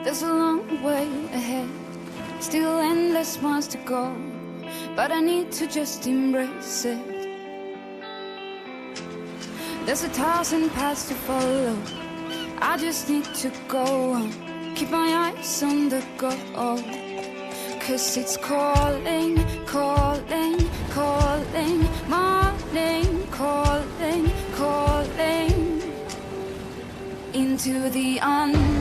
There's a long way ahead, still endless miles to go, but I need to just embrace it. There's 1,000 paths to follow, I just need to go on, keep my eyes on the goal. 'Cause it's calling, calling, calling, my name, calling, calling into the unknown.